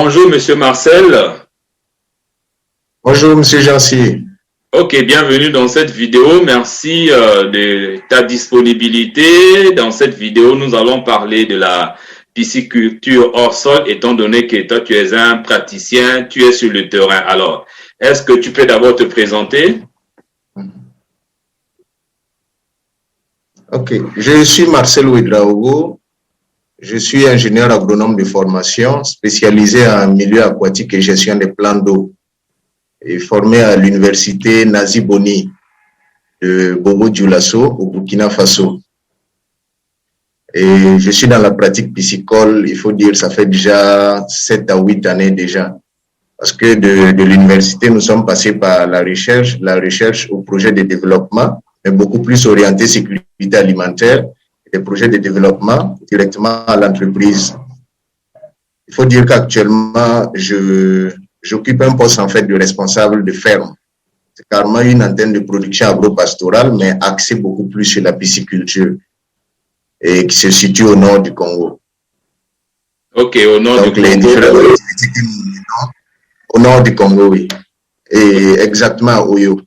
bonjour Monsieur Marcel. Bonjour Monsieur Jancy. Ok, bienvenue dans cette vidéo. Merci de ta disponibilité. Dans cette vidéo, nous allons parler de la pisciculture hors sol, étant donné que toi, tu es un praticien, tu es sur le terrain. Alors, est-ce que tu peux d'abord te présenter? Ok, je suis Marcel Ouedraogo. Je suis ingénieur agronome de formation, spécialisé en milieu aquatique et gestion des plans d'eau, et formé à l'université Nazi Boni de Bobo Dioulasso au Burkina Faso. Et je suis dans la pratique piscicole, il faut dire, ça fait déjà 7 à 8 années déjà. Parce que de l'université, nous sommes passés par la recherche au projet de développement, mais beaucoup plus orienté sécurité alimentaire, et des projets de développement directement à l'entreprise. Il faut dire qu'actuellement, j'occupe un poste en fait de responsable de ferme. C'est carrément une antenne de production agro-pastorale, mais axée beaucoup plus sur la pisciculture et qui se situe au nord du Congo. Ok, au nord Donc, du les Congo. différentes activités que nous menons au nord du Congo, oui. Et exactement à Oyo.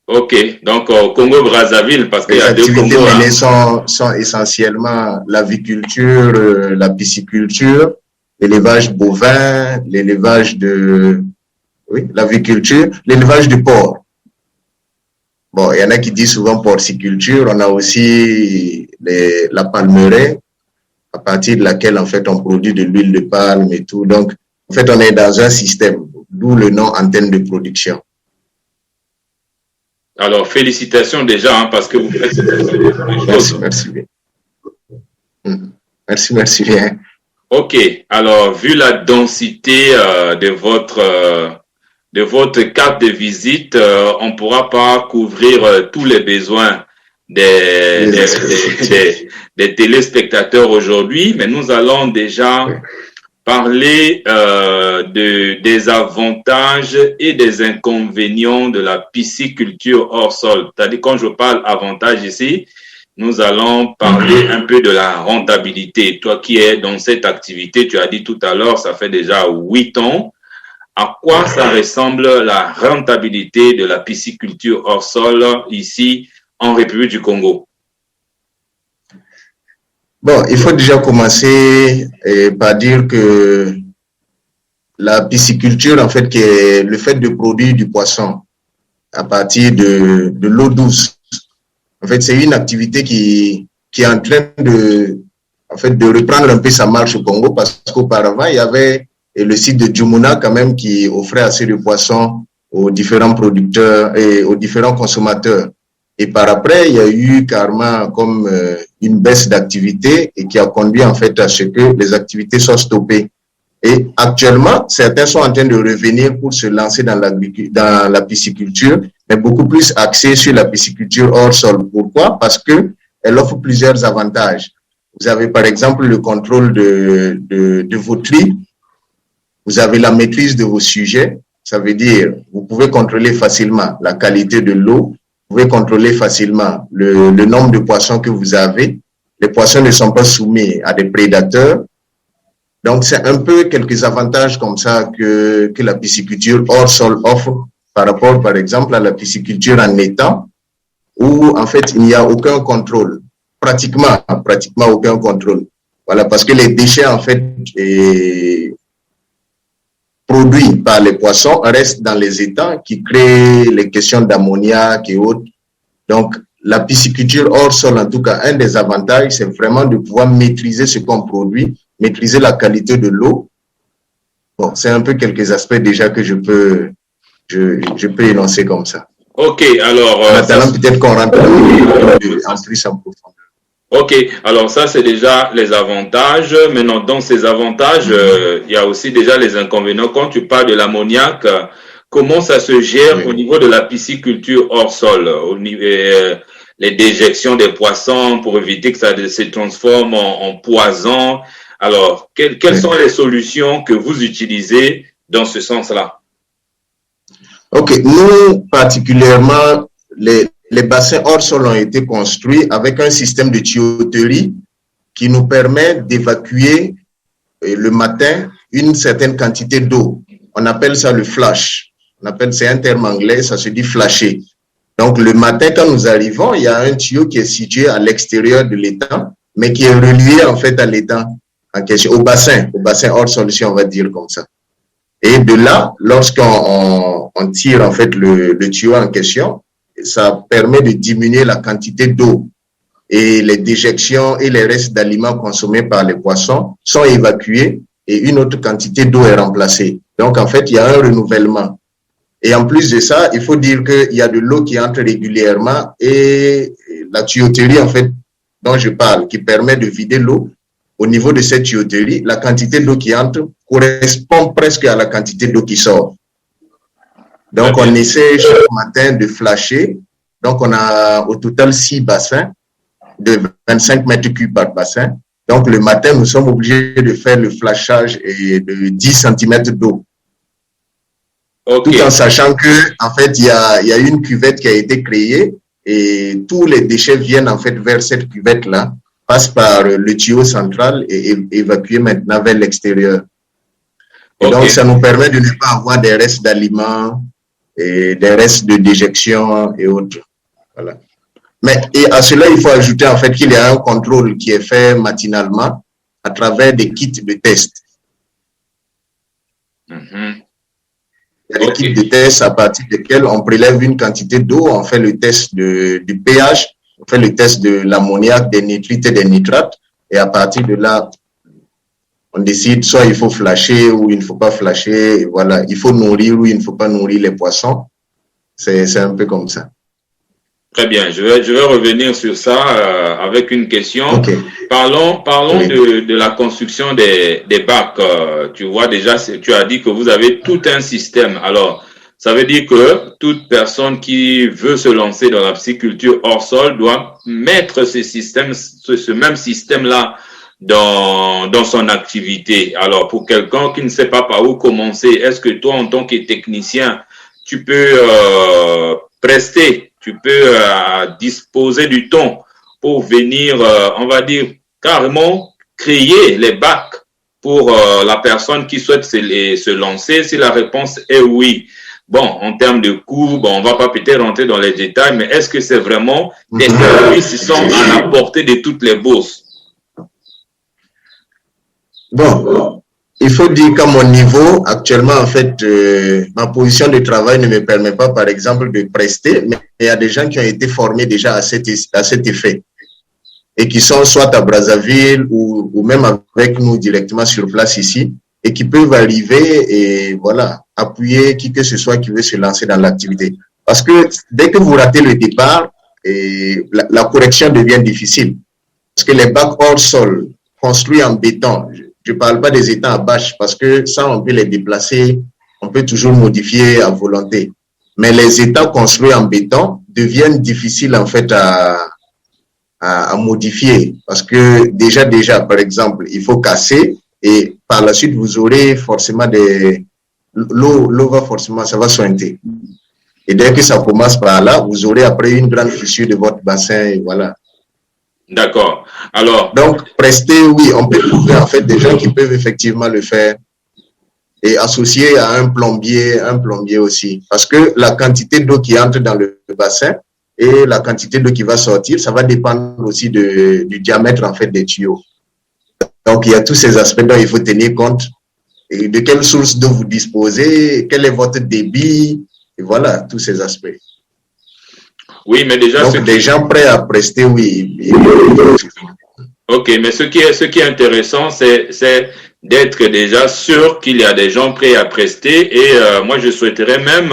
Ok, donc au Congo-Brazzaville, parce qu'il y Les a deux activités Congos. menées sont essentiellement l'aviculture, la pisciculture, l'élevage bovin, l'élevage de... Oui, l'aviculture, l'élevage de porc. Bon, il y en a qui disent souvent porciculture. On a aussi la palmeraie, à partir de laquelle, en fait, on produit de l'huile de palme et tout. Donc, en fait, on est dans un système, d'où le nom antenne de production. Alors, félicitations déjà, hein, parce que vous faites des choses. Merci bien. Merci bien. Ok, alors, vu la densité de votre carte de visite, on ne pourra pas couvrir tous les besoins des téléspectateurs aujourd'hui, mais nous allons déjà parler des avantages et des inconvénients de la pisciculture hors sol. C'est-à-dire, quand je parle avantages ici, nous allons parler un peu de la rentabilité. Toi qui es dans cette activité, tu as dit tout à l'heure, ça fait déjà 8 ans. À quoi ça ressemble la rentabilité de la pisciculture hors sol ici en République du Congo? Bon, il faut déjà commencer par dire que la pisciculture, en fait, qui est le fait de produire du poisson à partir de l'eau douce. En fait, c'est une activité qui est en train de reprendre un peu sa marche au Congo, parce qu'auparavant, il y avait le site de Djumuna quand même qui offrait assez de poissons aux différents producteurs et aux différents consommateurs. Et par après, il y a eu carrément comme une baisse d'activité et qui a conduit en fait à ce que les activités soient stoppées. Et actuellement, certains sont en train de revenir pour se lancer dans la pisciculture, mais beaucoup plus axés sur la pisciculture hors sol. Pourquoi? Parce que elle offre plusieurs avantages. Vous avez par exemple le contrôle de vos tris, vous avez la maîtrise de vos sujets, ça veut dire vous pouvez contrôler facilement la qualité de l'eau, vous pouvez contrôler facilement le nombre de poissons que vous avez. Les poissons ne sont pas soumis à des prédateurs. Donc, c'est un peu quelques avantages comme ça que la pisciculture hors sol offre par rapport, par exemple, à la pisciculture en étang, où, en fait, il n'y a aucun contrôle. Pratiquement aucun contrôle. Voilà, parce que les déchets, en fait, produits par les poissons restent dans les étangs qui créent les questions d'ammoniac et autres. Donc, la pisciculture hors sol, en tout cas, un des avantages, c'est vraiment de pouvoir maîtriser ce qu'on produit, maîtriser la qualité de l'eau. Bon, c'est un peu quelques aspects déjà que je peux énoncer comme ça. Ok, alors... Maintenant, peut-être qu'on rentre en plus en profondeur. Ok, alors ça c'est déjà les avantages. Maintenant, dans ces avantages, il y a aussi déjà les inconvénients. Quand tu parles de l'ammoniac, comment ça se gère au niveau de la pisciculture hors sol, au niveau, les déjections des poissons pour éviter que ça se transforme en poison. Alors, quelles sont les solutions que vous utilisez dans ce sens-là? Ok, nous particulièrement, les bassins hors sol ont été construits avec un système de tuyauterie qui nous permet d'évacuer le matin une certaine quantité d'eau. On appelle ça le flash. C'est un terme anglais, ça se dit flasher. Donc, le matin, quand nous arrivons, il y a un tuyau qui est situé à l'extérieur de l'étang, mais qui est relié en fait à l'étang en question, au bassin hors solution, on va dire comme ça. Et de là, lorsqu'on tire en fait le tuyau en question, ça permet de diminuer la quantité d'eau et les déjections et les restes d'aliments consommés par les poissons sont évacués et une autre quantité d'eau est remplacée. Donc, en fait, il y a un renouvellement. Et en plus de ça, il faut dire qu'il y a de l'eau qui entre régulièrement et la tuyauterie, en fait, dont je parle, qui permet de vider l'eau. Au niveau de cette tuyauterie, la quantité d'eau qui entre correspond presque à la quantité d'eau qui sort. Donc, on essaie chaque matin de flasher. Donc, on a au total 6 bassins de 25 mètres cubes par bassin. Donc, le matin, nous sommes obligés de faire le flashage de 10 cm d'eau. Okay. Tout en sachant que, en fait, il y a une cuvette qui a été créée et tous les déchets viennent en fait vers cette cuvette-là, passent par le tuyau central et évacués maintenant vers l'extérieur. Okay. Donc, ça nous permet de ne pas avoir des restes d'aliments et des restes de déjection et autres. Voilà. Mais et à cela, il faut ajouter en fait qu'il y a un contrôle qui est fait matinalement à travers des kits de test. Il y a des kits de test à partir desquels on prélève une quantité d'eau, on fait le test du pH, on fait le test de l'ammoniac, des nitrites et des nitrates, et à partir de là, on décide soit il faut flasher ou il ne faut pas flasher, et voilà, il faut nourrir ou il ne faut pas nourrir les poissons. C'est un peu comme ça. Très bien, je vais revenir sur ça avec une question. Okay. Parlons oui. de la construction des bacs. Tu vois déjà, tu as dit que vous avez tout un système. Alors, ça veut dire que toute personne qui veut se lancer dans la pisciculture hors sol doit mettre ce même système-là dans son activité. Alors, pour quelqu'un qui ne sait pas par où commencer, est-ce que toi, en tant que technicien, tu peux tu peux disposer du temps pour venir, on va dire, carrément créer les bacs pour la personne qui souhaite se lancer? Si la réponse est oui, bon, en termes de coût, bon, on va pas peut-être rentrer dans les détails, mais est-ce que c'est vraiment des services qui sont à la portée de toutes les bourses? Bon. Il faut dire qu'à mon niveau, actuellement, en fait, ma position de travail ne me permet pas, par exemple, de prester, mais il y a des gens qui ont été formés déjà à cet effet et qui sont soit à Brazzaville ou même avec nous directement sur place ici et qui peuvent arriver et voilà, appuyer qui que ce soit qui veut se lancer dans l'activité. Parce que dès que vous ratez le départ, la correction devient difficile. Parce que les bacs hors sol construits en béton, je ne parle pas des étangs à bâche parce que ça, on peut les déplacer, on peut toujours modifier à volonté. Mais les étangs construits en béton deviennent difficiles en fait à modifier parce que déjà, par exemple, il faut casser et par la suite, vous aurez forcément l'eau va forcément, ça va sointer. Et dès que ça commence par là, vous aurez après une grande fissure de votre bassin et voilà. D'accord. Alors. Donc, prester, oui, on peut trouver en fait des gens qui peuvent effectivement le faire et associer à un plombier aussi. Parce que la quantité d'eau qui entre dans le bassin et la quantité d'eau qui va sortir, ça va dépendre aussi du diamètre en fait des tuyaux. Donc, il y a tous ces aspects dont il faut tenir compte. Et de quelle source d'eau vous disposez, quel est votre débit, et voilà, tous ces aspects. Oui, mais déjà... Donc, des gens prêts à prester, oui. Ok, mais ce qui est intéressant, c'est d'être déjà sûr qu'il y a des gens prêts à prester. Et moi, je souhaiterais même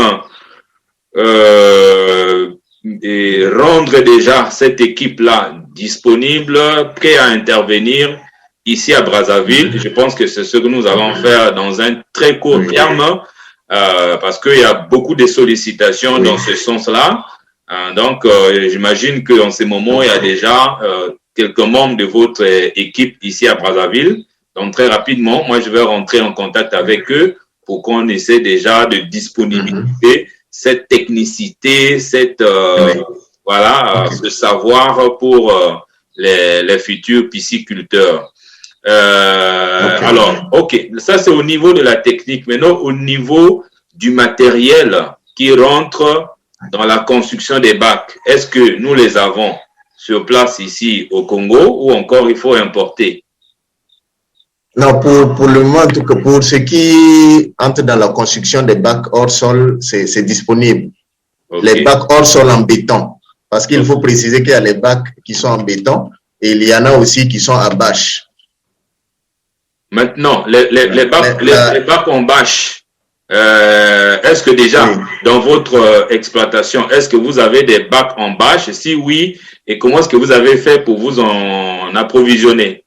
rendre déjà cette équipe-là disponible, prêt à intervenir ici à Brazzaville. Je pense que c'est ce que nous allons faire dans un très court terme, parce qu'il y a beaucoup de sollicitations dans ce sens-là. Donc, j'imagine qu'en ce moment, il y a déjà quelques membres de votre équipe ici à Brazzaville. Donc, très rapidement, moi, je vais rentrer en contact avec eux pour qu'on essaie déjà de disponibiliser cette technicité, ce savoir pour les futurs pisciculteurs. Alors, ok, ça c'est au niveau de la technique. Maintenant, au niveau du matériel qui rentre dans la construction des bacs, est-ce que nous les avons sur place ici au Congo ou encore il faut importer? Non, pour le moment, en tout cas, pour ce qui entre dans la construction des bacs hors sol, c'est disponible. Okay. Les bacs hors sol en béton. Parce qu'il faut préciser qu'il y a les bacs qui sont en béton et il y en a aussi qui sont à bâche. Maintenant, les bacs en bâche, est-ce que déjà, dans votre exploitation, est-ce que vous avez des bacs en bâche? Si oui, et comment est-ce que vous avez fait pour vous en approvisionner?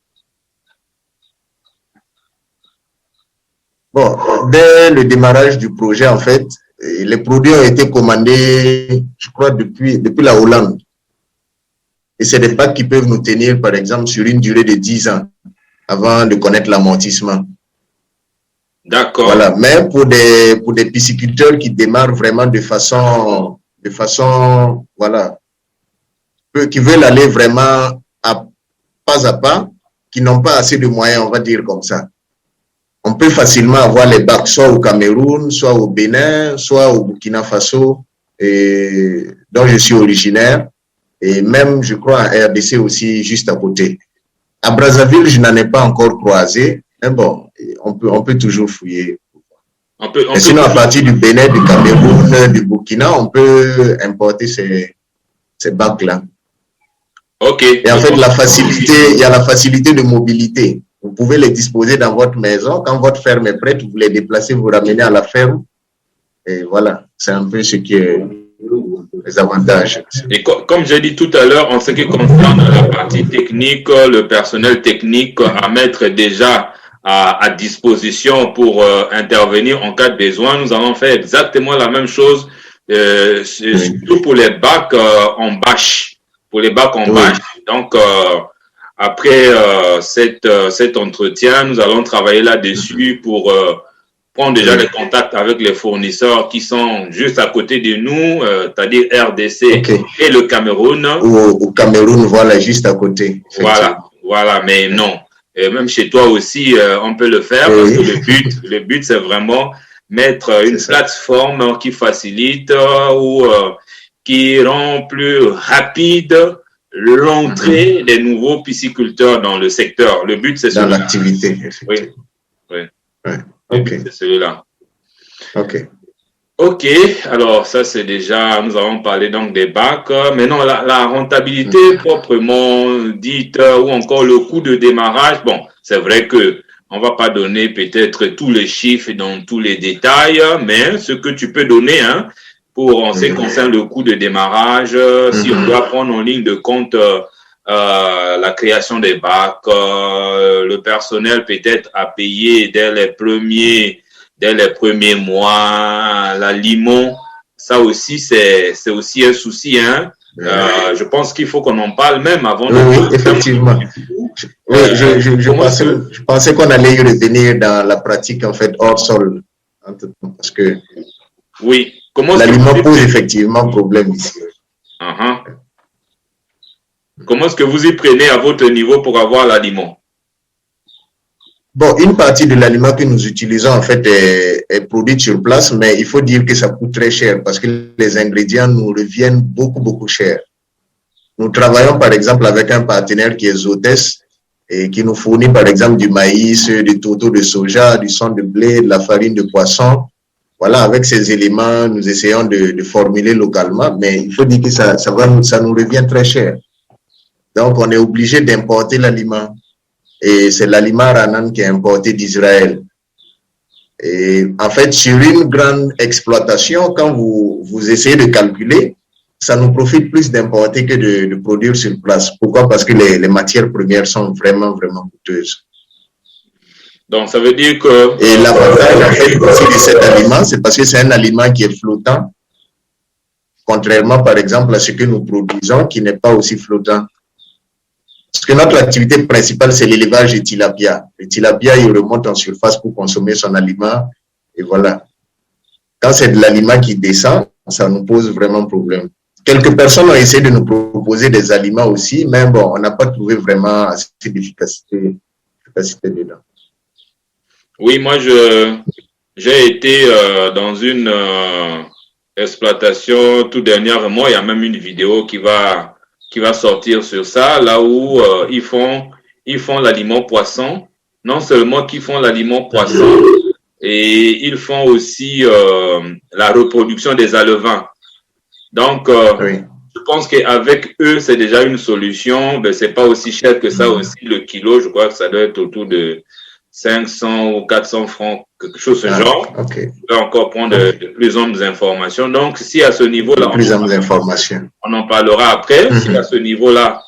Bon, dès le démarrage du projet, en fait, les produits ont été commandés, je crois, depuis la Hollande. Et c'est des bacs qui peuvent nous tenir, par exemple, sur une durée de 10 ans avant de connaître l'amortissement. D'accord. Voilà. Mais pour des pisciculteurs qui démarrent vraiment de façon, voilà, qui veulent aller vraiment pas à pas, qui n'ont pas assez de moyens, on va dire comme ça. On peut facilement avoir les bacs soit au Cameroun, soit au Bénin, soit au Burkina Faso, dont je suis originaire, et même, je crois, en RDC aussi, juste à côté. À Brazzaville, je n'en ai pas encore croisé, mais bon, on peut toujours fouiller. Sinon, à partir du Bénin, du Cameroun, du Burkina, on peut importer ces bacs-là. Ok. Et en fait, il y a la facilité de mobilité. Vous pouvez les disposer dans votre maison. Quand votre ferme est prête, vous les déplacez, vous ramenez à la ferme. Et voilà, c'est un peu ce qui est les avantages. Et comme j'ai dit tout à l'heure, en ce qui concerne la partie technique, le personnel technique à mettre déjà à disposition pour intervenir en cas de besoin, nous allons faire exactement la même chose, surtout pour les bacs en bâche. Pour les bacs en bâche. Donc, après cet entretien, nous allons travailler là-dessus pour prendre déjà les contacts avec les fournisseurs qui sont juste à côté de nous, c'est-à-dire RDC et le Cameroun. Au Cameroun, voilà, juste à côté. Voilà, mais non. Et même chez toi aussi, on peut le faire parce que le but, c'est vraiment mettre une plateforme qui facilite ou qui rend plus rapide l'entrée des nouveaux pisciculteurs dans le secteur. Le but, c'est dans l'activité. Oui. Ok. C'est celui-là. Ok. Alors ça c'est déjà, nous avons parlé donc des bacs. Maintenant, la rentabilité proprement dite ou encore le coût de démarrage, bon, c'est vrai que on va pas donner peut-être tous les chiffres dans tous les détails, mais ce que tu peux donner, pour en ce qui concerne le coût de démarrage, si on doit prendre en ligne de compte la création des bacs, le personnel peut-être à payer dès les premiers mois, l'aliment, ça aussi c'est aussi un souci, je pense qu'il faut qu'on en parle même avant Oui, effectivement. Je pensais qu'on allait y revenir dans la pratique en fait hors sol, parce que oui. L'aliment pose effectivement problème ici. Comment est-ce que vous y prenez à votre niveau pour avoir l'aliment? Bon, une partie de l'aliment que nous utilisons en fait est produite sur place, mais il faut dire que ça coûte très cher parce que les ingrédients nous reviennent beaucoup cher. Nous travaillons par exemple avec un partenaire qui est Zotes et qui nous fournit par exemple du maïs, du tourteau de soja, du son de blé, de la farine de poisson. Voilà, avec ces éléments, nous essayons de formuler localement, mais il faut dire que ça nous revient très cher. Donc, on est obligé d'importer l'aliment. Et c'est l'aliment Ranan qui est importé d'Israël. Et en fait, sur une grande exploitation, quand vous essayez de calculer, ça nous profite plus d'importer que de produire sur place. Pourquoi? Parce que les matières premières sont vraiment coûteuses. Donc, ça veut dire que... Et l'avantage, en fait, aussi de cet aliment, c'est parce que c'est un aliment qui est flottant, contrairement, par exemple, à ce que nous produisons, qui n'est pas aussi flottant. Parce que notre activité principale, c'est l'élevage de tilapia. Le tilapia, il remonte en surface pour consommer son aliment, et voilà. Quand c'est de l'aliment qui descend, ça nous pose vraiment problème. Quelques personnes ont essayé de nous proposer des aliments aussi, mais bon, on n'a pas trouvé vraiment assez d'efficacité. Je capacités dedans. Oui, moi, j'ai été dans une exploitation tout dernièrement. Il y a même une vidéo qui va sortir sur ça, là où ils font l'aliment poisson. Non seulement qu'ils font l'aliment poisson, et ils font aussi la reproduction des alevins. Donc, Oui. je pense qu'avec eux, c'est déjà une solution. Ben, c'est pas aussi cher que ça aussi, le kilo. Je crois que ça doit être autour de 500 ou 400 francs, quelque chose de ce genre. Okay. Je vais encore prendre de plus amples informations. Donc, si à ce niveau-là, on en parlera après. Si à ce niveau-là,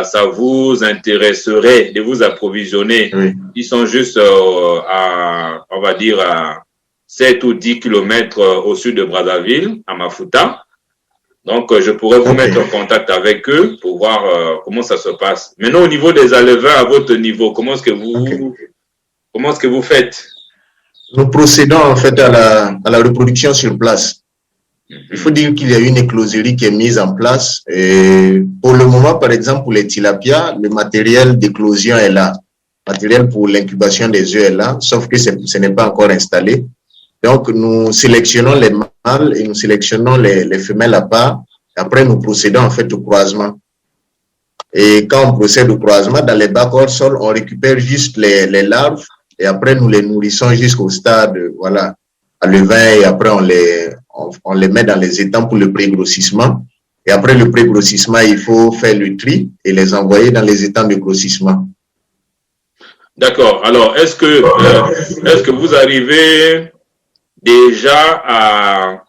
ça vous intéresserait de vous approvisionner, ils sont juste à, on va dire, à 7 ou 10 kilomètres au sud de Brazzaville, à Mafuta. Donc, je pourrais vous mettre en contact avec eux pour voir comment ça se passe. Maintenant, au niveau des alevins, à votre niveau, comment est-ce que vous faites? Nous procédons en fait à la reproduction sur place. Il faut dire qu'il y a une écloserie qui est mise en place. Et pour le moment, par exemple, pour les tilapias, le matériel d'éclosion est là. Le matériel pour l'incubation des œufs est là, sauf que ce n'est pas encore installé. Donc, nous sélectionnons les mâles et nous sélectionnons les femelles à part. Après, nous procédons en fait au croisement. Et quand on procède au croisement, dans les bacs hors sol, on récupère juste les larves et après, nous les nourrissons jusqu'au stade, voilà, à levain, et après, on les met dans les étangs pour le pré-grossissement. Et après le pré-grossissement, il faut faire le tri et les envoyer dans les étangs de grossissement. D'accord. Alors, est-ce que vous arrivez déjà à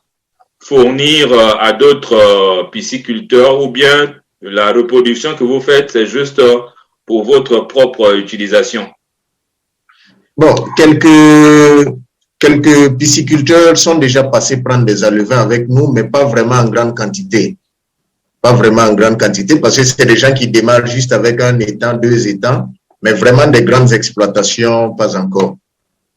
fournir à d'autres pisciculteurs, ou bien la reproduction que vous faites, c'est juste pour votre propre utilisation? Bon, quelques pisciculteurs sont déjà passés prendre des alevins avec nous, mais pas vraiment en grande quantité. Pas vraiment en grande quantité, parce que c'est des gens qui démarrent juste avec un étang, 2 étangs, mais vraiment des grandes exploitations, pas encore.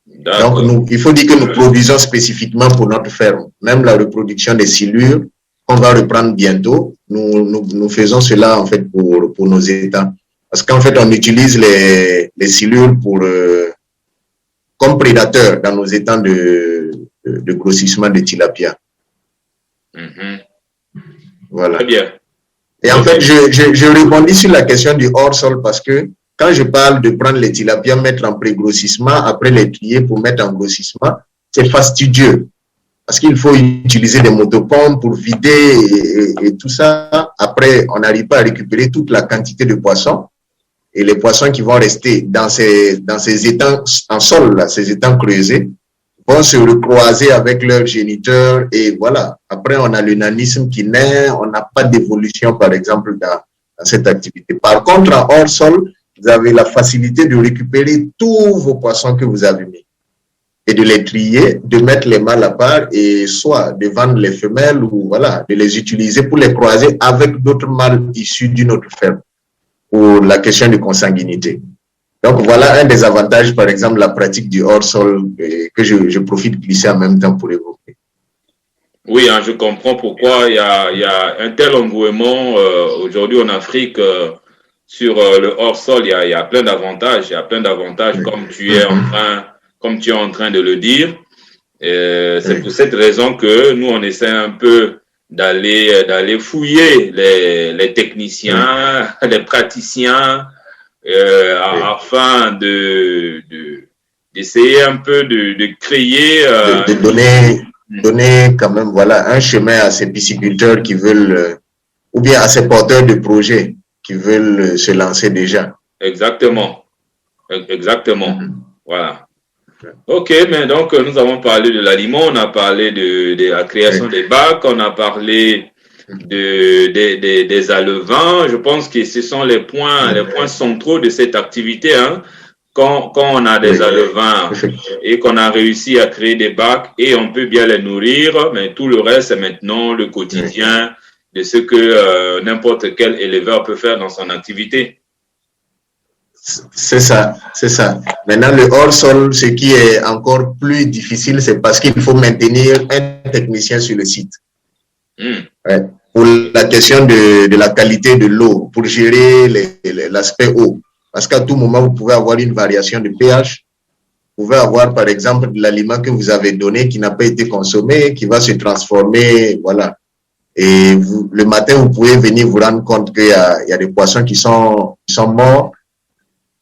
Donc, il faut dire que nous produisons spécifiquement pour notre ferme. Même la reproduction des silures, qu'on va reprendre bientôt, nous faisons cela en fait pour nos étangs. Parce qu'en fait, on utilise les silures comme prédateurs dans nos étangs de grossissement de tilapia. Voilà. Très bien. Et en fait, je rebondis sur la question du hors-sol parce que quand je parle de prendre les tilapias, mettre en pré-grossissement, après les trier pour mettre en grossissement, c'est fastidieux. Parce qu'il faut utiliser des motopompes pour vider et tout ça. Après, on n'arrive pas à récupérer toute la quantité de poissons. Et les poissons qui vont rester dans ces étangs en sol, là, ces étangs creusés, vont se recroiser avec leurs géniteurs. Et voilà. Après, on a le nanisme qui naît. On n'a pas d'évolution, par exemple, dans cette activité. Par contre, en hors sol, vous avez la facilité de récupérer tous vos poissons que vous avez mis et de les trier, de mettre les mâles à part et soit de vendre les femelles ou voilà, de les utiliser pour les croiser avec d'autres mâles issus d'une autre ferme pour la question de consanguinité. Donc voilà un des avantages, par exemple, la pratique du hors-sol que je profite de glisser en même temps pour évoquer. Oui, hein, je comprends pourquoi il y a un tel engouement aujourd'hui en Afrique sur le hors-sol. Il y a plein d'avantages. Il y a plein d'avantages, oui. Comme tu es en train de le dire. C'est pour cette raison que nous, on essaie un peu d'aller fouiller les techniciens, les praticiens, afin d'essayer un peu de créer... de donner quand même voilà, un chemin à ces pisciculteurs qui veulent, ou bien à ces porteurs de projets qui veulent se lancer déjà. Exactement. Voilà. Ok, mais donc nous avons parlé de l'aliment, on a parlé de la création des bacs, on a parlé des alevins. Je pense que ce sont les points centraux de cette activité. Hein. Quand on a des alevins et qu'on a réussi à créer des bacs et on peut bien les nourrir, mais tout le reste, c'est maintenant le quotidien de ce que n'importe quel éleveur peut faire dans son activité. C'est ça. Maintenant, le hors-sol, ce qui est encore plus difficile, c'est parce qu'il faut maintenir un technicien sur le site. Pour la question de la qualité de l'eau, pour gérer l'aspect eau. Parce qu'à tout moment, vous pouvez avoir une variation de pH. Vous pouvez avoir, par exemple, de l'aliment que vous avez donné qui n'a pas été consommé, qui va se transformer, voilà. Et vous, le matin, vous pouvez venir vous rendre compte qu'il y a des poissons qui sont morts.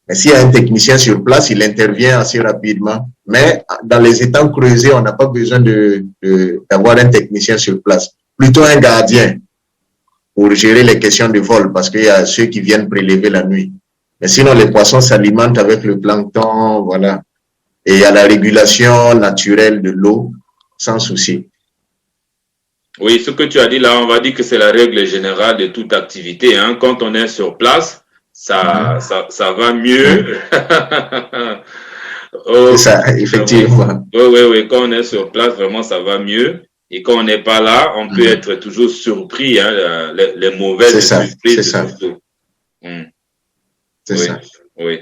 Mais s'il y a un technicien sur place, il intervient assez rapidement. Mais dans les étangs creusés, on n'a pas besoin d'avoir un technicien sur place. Plutôt un gardien pour gérer les questions de vol, parce qu'il y a ceux qui viennent prélever la nuit. Mais sinon, les poissons s'alimentent avec le plancton, voilà. Et il y a la régulation naturelle de l'eau, sans souci. Oui, ce que tu as dit là, on va dire que c'est la règle générale de toute activité. Hein. Quand on est sur place, ça va mieux. C'est ça, effectivement. Oui. Quand on est sur place, vraiment, ça va mieux. Et quand on n'est pas là, on peut être toujours surpris, hein, les mauvaises surprises. C'est ça. C'est ça. Oui.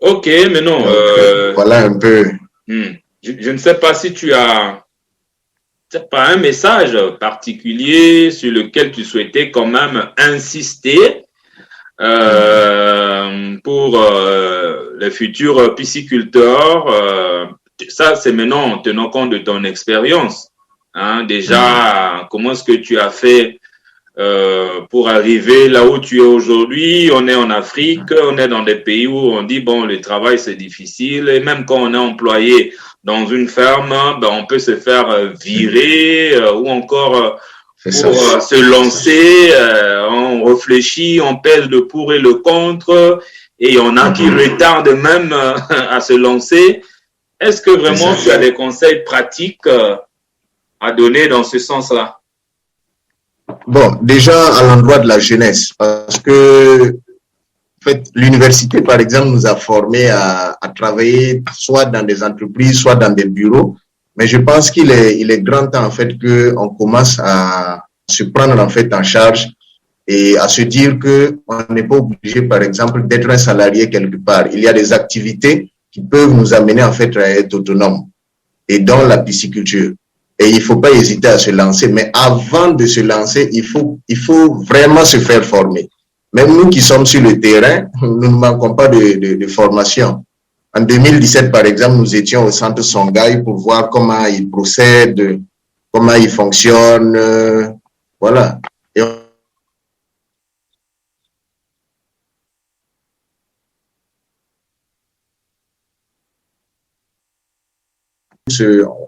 Ok, mais non. Voilà un peu. Je ne sais pas si tu as un message particulier sur lequel tu souhaitais quand même insister pour les futurs pisciculteurs. Ça, c'est maintenant en tenant compte de ton expérience. Hein, déjà, comment est-ce que tu as fait pour arriver là où tu es aujourd'hui? On est en Afrique, on est dans des pays où on dit, bon, le travail, c'est difficile. Et même quand on est employé dans une ferme, ben, on peut se faire virer ou encore pour se lancer. On réfléchit, on pèse le pour et le contre. Et il y en a qui retardent même à se lancer. Est-ce que vraiment tu as des conseils pratiques à donner dans ce sens-là? Bon, déjà à l'endroit de la jeunesse, parce que en fait, l'université, par exemple, nous a formés à travailler soit dans des entreprises, soit dans des bureaux. Mais je pense qu'il est grand temps, en fait, qu'on commence à se prendre, en fait, en charge et à se dire qu'on n'est pas obligé, par exemple, d'être un salarié quelque part. Il y a des activités qui peuvent nous amener, en fait, à être autonomes, et dont la pisciculture. Et il ne faut pas hésiter à se lancer. Mais avant de se lancer, il faut vraiment se faire former. Même nous qui sommes sur le terrain, nous ne manquons pas de formation. En 2017, par exemple, nous étions au centre Songhai pour voir comment ils procèdent, comment ils fonctionnent. Voilà. Et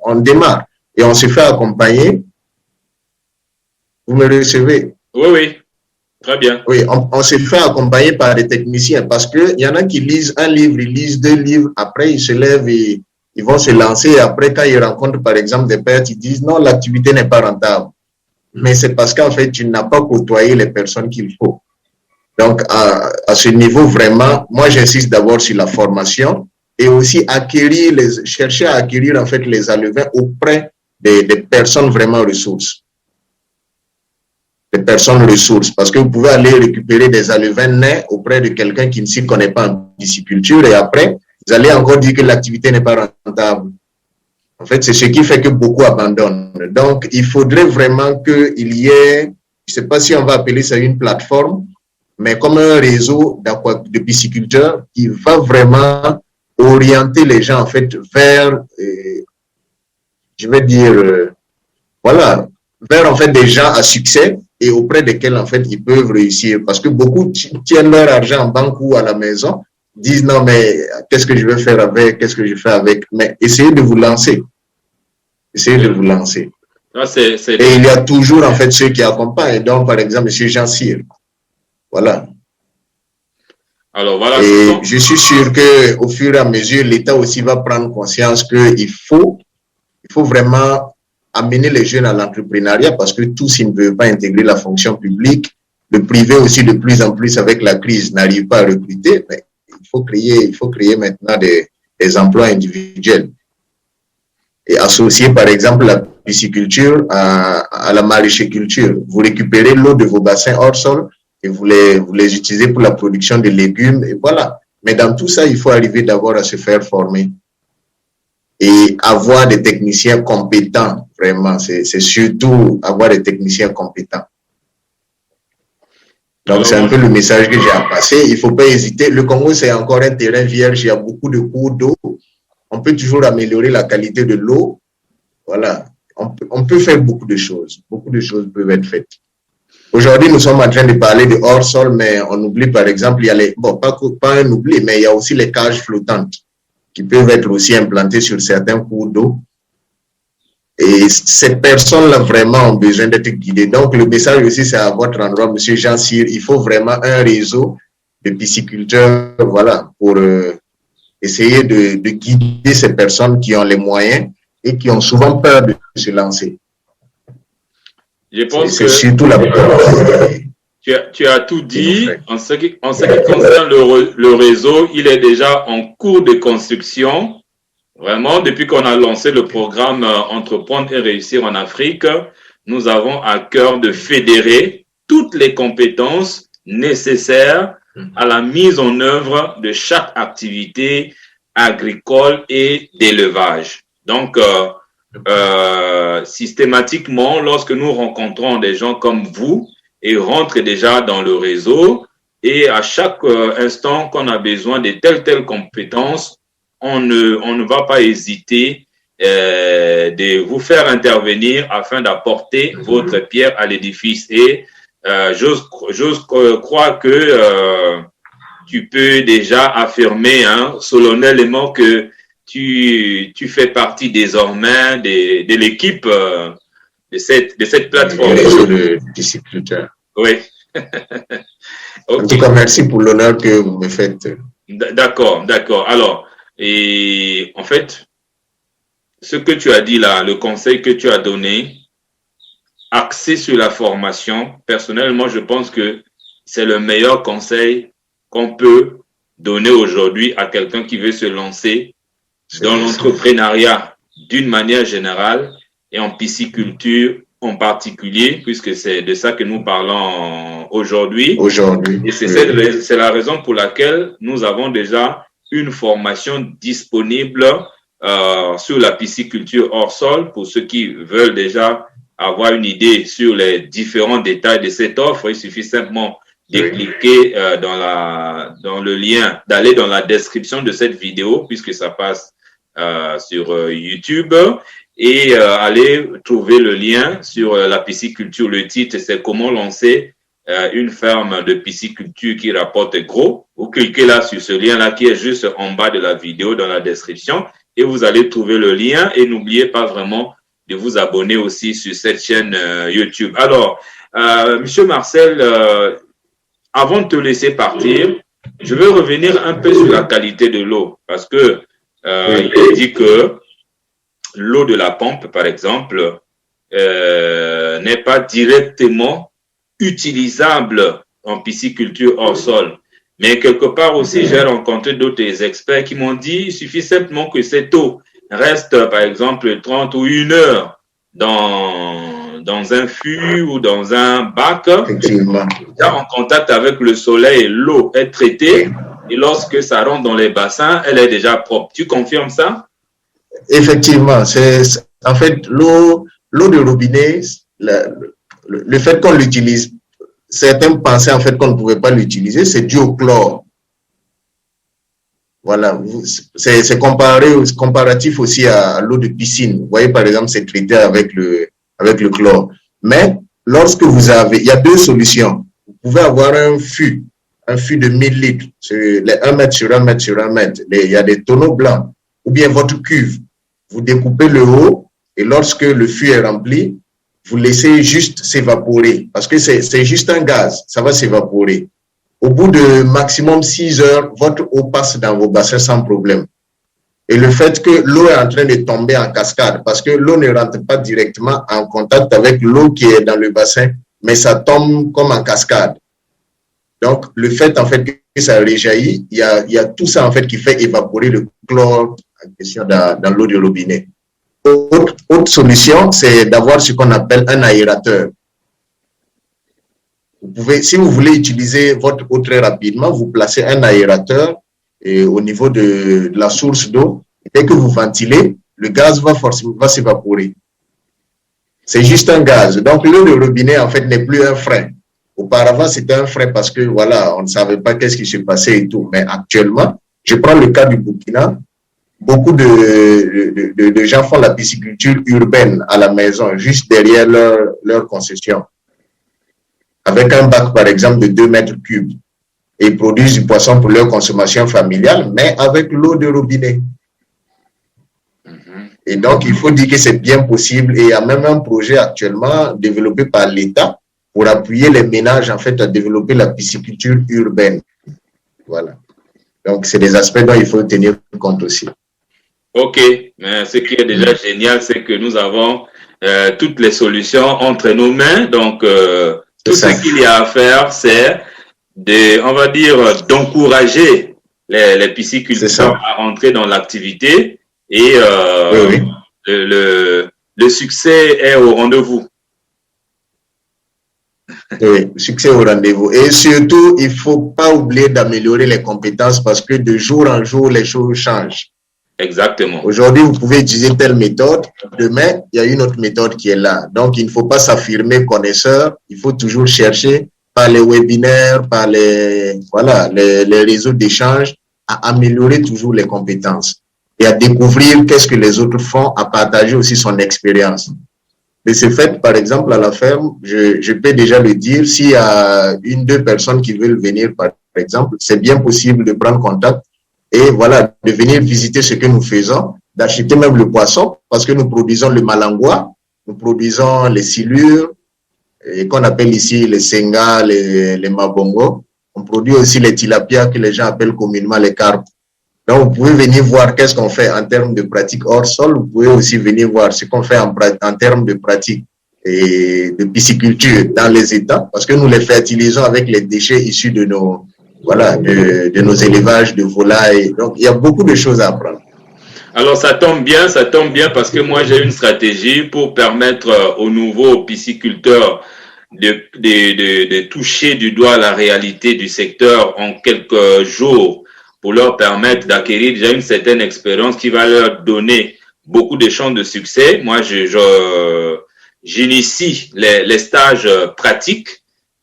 on démarre et on se fait accompagner. Vous me recevez? Oui. Très bien. Oui, on se fait accompagner par des techniciens parce qu'il y en a qui lisent un livre, ils lisent 2 livres, après ils se lèvent et ils vont se lancer. Et après, quand ils rencontrent par exemple des pertes, ils disent non, l'activité n'est pas rentable. Mais c'est parce qu'en fait, tu n'as pas côtoyé les personnes qu'il faut. Donc, à ce niveau, vraiment, moi, j'insiste d'abord sur la formation et aussi chercher à acquérir en fait les alevins auprès des personnes vraiment ressources. Des personnes ressources, parce que vous pouvez aller récupérer des alevins nés auprès de quelqu'un qui ne s'y connaît pas en pisciculture et après, vous allez encore dire que l'activité n'est pas rentable. En fait, c'est ce qui fait que beaucoup abandonnent. Donc, il faudrait vraiment qu'il y ait, je ne sais pas si on va appeler ça une plateforme, mais comme un réseau de pisciculteurs qui va vraiment orienter les gens, en fait, vers, je vais dire, voilà, vers, en fait, des gens à succès et auprès desquels, en fait, ils peuvent réussir. Parce que beaucoup tiennent leur argent en banque ou à la maison, disent non, mais qu'est-ce que je vais faire avec, qu'est-ce que je fais avec? Mais essayez de vous lancer. Essayez de vous lancer. Non, et il y a toujours, en fait, ceux qui accompagnent. Donc, par exemple, M. Jean Cyr. Voilà. Alors, voilà. Et je suis sûr qu'au fur et à mesure, l'État aussi va prendre conscience qu'il faut vraiment amener les jeunes à l'entrepreneuriat parce que tous, ils ne veulent pas intégrer la fonction publique. Le privé aussi, de plus en plus, avec la crise, n'arrive pas à recruter. Mais il faut créer maintenant des emplois individuels. Et associer, par exemple, la pisciculture à la maraîchère-culture. Vous récupérez l'eau de vos bassins hors sol et vous les utilisez pour la production de légumes. Et voilà. Mais dans tout ça, il faut arriver d'abord à se faire former. Et avoir des techniciens compétents, vraiment, c'est surtout avoir des techniciens compétents. Donc, c'est un peu le message que j'ai à passer. Il ne faut pas hésiter. Le Congo, c'est encore un terrain vierge. Il y a beaucoup de cours d'eau. On peut toujours améliorer la qualité de l'eau. Voilà. On peut faire beaucoup de choses. Beaucoup de choses peuvent être faites. Aujourd'hui, nous sommes en train de parler de hors-sol, mais on oublie, par exemple, il y a les, bon, pas un oubli, mais il y a aussi les cages flottantes qui peuvent être aussi implantées sur certains cours d'eau. Et ces personnes-là vraiment ont besoin d'être guidées. Donc, le message aussi, c'est à votre endroit, Monsieur Jean Cyr, il faut vraiment un réseau de pisciculteurs, voilà, pour essayer de guider ces personnes qui ont les moyens et qui ont souvent peur de se lancer. Je pense que c'est surtout la tu as tout dit. En ce qui concerne le réseau, il est déjà en cours de construction. Vraiment, depuis qu'on a lancé le programme Entreprendre et réussir en Afrique, nous avons à cœur de fédérer toutes les compétences nécessaires à la mise en œuvre de chaque activité agricole et d'élevage. Donc, systématiquement, lorsque nous rencontrons des gens comme vous, ils rentrent déjà dans le réseau et à chaque instant qu'on a besoin de telles compétences, on ne va pas hésiter de vous faire intervenir afin d'apporter votre pierre à l'édifice. Et j'ose croire que tu peux déjà affirmer solennellement que tu fais partie désormais de l'équipe de cette plateforme. De pisciculteurs. Oui. Okay. En tout cas, merci pour l'honneur que vous me faites. D'accord. Alors, et en fait, ce que tu as dit là, le conseil que tu as donné, axé sur la formation, personnellement, je pense que c'est le meilleur conseil qu'on peut donner aujourd'hui à quelqu'un qui veut se lancer dans l'entrepreneuriat d'une manière générale et en pisciculture en particulier, puisque c'est de ça que nous parlons aujourd'hui. Et c'est la raison pour laquelle nous avons déjà une formation disponible sur la pisciculture hors sol pour ceux qui veulent déjà avoir une idée sur les différents détails de cette offre. Il suffit simplement de cliquer dans le lien, d'aller dans la description de cette vidéo puisque ça passe sur YouTube et aller trouver le lien sur la pisciculture. Le titre, c'est comment lancer une ferme de pisciculture qui rapporte gros. Vous cliquez là sur ce lien-là qui est juste en bas de la vidéo dans la description et vous allez trouver le lien et n'oubliez pas vraiment de vous abonner aussi sur cette chaîne YouTube. Alors, Monsieur Marcel, avant de te laisser partir, je veux revenir un peu sur la qualité de l'eau parce que il dit que l'eau de la pompe, par exemple, n'est pas directement utilisable en pisciculture hors sol. Mais quelque part aussi, j'ai rencontré d'autres experts qui m'ont dit il suffit simplement que cette eau reste, par exemple, 30 ou 1 heure dans un fût ou dans un bac. Effectivement. En contact avec le soleil, l'eau est traitée et lorsque ça rentre dans les bassins, elle est déjà propre. Tu confirmes ça? Effectivement. En fait, l'eau de robinet, le fait qu'on l'utilise, certains pensaient en fait qu'on ne pouvait pas l'utiliser, c'est dû au chlore. Voilà, c'est comparatif aussi à l'eau de piscine. Vous voyez, par exemple, c'est traité avec le chlore. Mais lorsque il y a 2 solutions. Vous pouvez avoir un fût de 1000 litres, les 1 mètre sur 1 mètre sur 1 mètre. Il y a des tonneaux blancs. Ou bien votre cuve. Vous découpez le haut et lorsque le fût est rempli, vous laissez juste s'évaporer. Parce que c'est juste un gaz, ça va s'évaporer. Au bout de maximum 6 heures, votre eau passe dans vos bassins sans problème. Et le fait que l'eau est en train de tomber en cascade, parce que l'eau ne rentre pas directement en contact avec l'eau qui est dans le bassin, mais ça tombe comme en cascade. Donc, le fait en fait que ça réjaillit, il y a tout ça en fait qui fait évaporer le chlore en question dans l'eau du robinet. Autre solution, c'est d'avoir ce qu'on appelle un aérateur. Si vous voulez utiliser votre eau très rapidement, vous placez un aérateur au niveau de la source d'eau. Dès que vous ventilez, le gaz va s'évaporer. C'est juste un gaz. Donc, l'eau de robinet, en fait, n'est plus un frein. Auparavant, c'était un frein parce que, voilà, on ne savait pas qu'est-ce qui se passait et tout. Mais actuellement, je prends le cas du Burkina, beaucoup de gens font la pisciculture urbaine à la maison, juste derrière leur concession. Avec un bac, par exemple, de 2 mètres cubes. Et ils produisent du poisson pour leur consommation familiale, mais avec l'eau de robinet. Et donc, il faut dire que c'est bien possible. Et il y a même un projet actuellement développé par l'État pour appuyer les ménages, en fait, à développer la pisciculture urbaine. Voilà. Donc, c'est des aspects dont il faut tenir compte aussi. OK. Mais ce qui est déjà génial, c'est que nous avons toutes les solutions entre nos mains. Donc, tout ce qu'il y a à faire, c'est on va dire, d'encourager les pisciculteurs à rentrer dans l'activité et oui. le succès est au rendez-vous. Oui, succès au rendez-vous. Et surtout, il ne faut pas oublier d'améliorer les compétences parce que de jour en jour, les choses changent. Exactement. Aujourd'hui, vous pouvez utiliser telle méthode. Demain, il y a une autre méthode qui est là. Donc, il ne faut pas s'affirmer connaisseur. Il faut toujours chercher par les webinaires, par les réseaux d'échange, à améliorer toujours les compétences et à découvrir qu'est-ce que les autres font, à partager aussi son expérience. De ce fait, par exemple, à la ferme, je peux déjà le dire, s'il y a 1-2 personnes qui veulent venir, par exemple, c'est bien possible de prendre contact et voilà, de venir visiter ce que nous faisons, d'acheter même le poisson, parce que nous produisons le malangua, nous produisons les silures, et qu'on appelle ici les senga, les mabongo. On produit aussi les tilapia que les gens appellent communément les carpes. Donc, vous pouvez venir voir qu'est-ce qu'on fait en termes de pratique hors sol. Vous pouvez aussi venir voir ce qu'on fait en termes de pratique et de pisciculture dans les États, parce que nous les fertilisons avec les déchets issus de nos, de nos élevages de volailles. Donc, il y a beaucoup de choses à apprendre. Alors, ça tombe bien parce que moi, j'ai une stratégie pour permettre aux nouveaux pisciculteurs de toucher du doigt la réalité du secteur en quelques jours pour leur permettre d'acquérir déjà une certaine expérience qui va leur donner beaucoup de chances de succès. Moi, j'initie les stages pratiques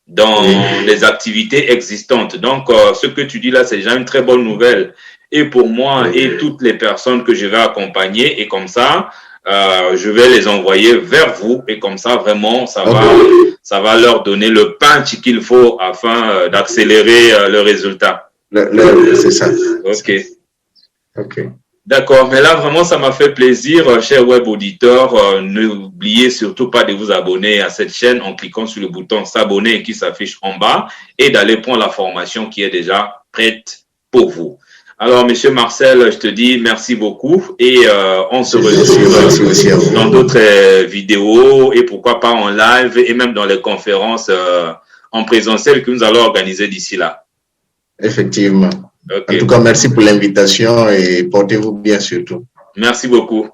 dans les activités existantes. Donc, ce que tu dis là, c'est déjà une très bonne nouvelle. Et pour moi et toutes les personnes que je vais accompagner, et comme ça, je vais les envoyer vers vous, et comme ça, vraiment, ça va leur donner le punch qu'il faut afin d'accélérer le résultat. C'est ça. OK. D'accord, mais là, vraiment, ça m'a fait plaisir, chers web auditeurs. N'oubliez surtout pas de vous abonner à cette chaîne en cliquant sur le bouton s'abonner qui s'affiche en bas et d'aller prendre la formation qui est déjà prête pour vous. Alors, Monsieur Marcel, je te dis merci beaucoup et on se retrouve dans d'autres vidéos et pourquoi pas en live et même dans les conférences en présentiel que nous allons organiser d'ici là. Effectivement. Okay. En tout cas, merci pour l'invitation et portez-vous bien surtout. Merci beaucoup.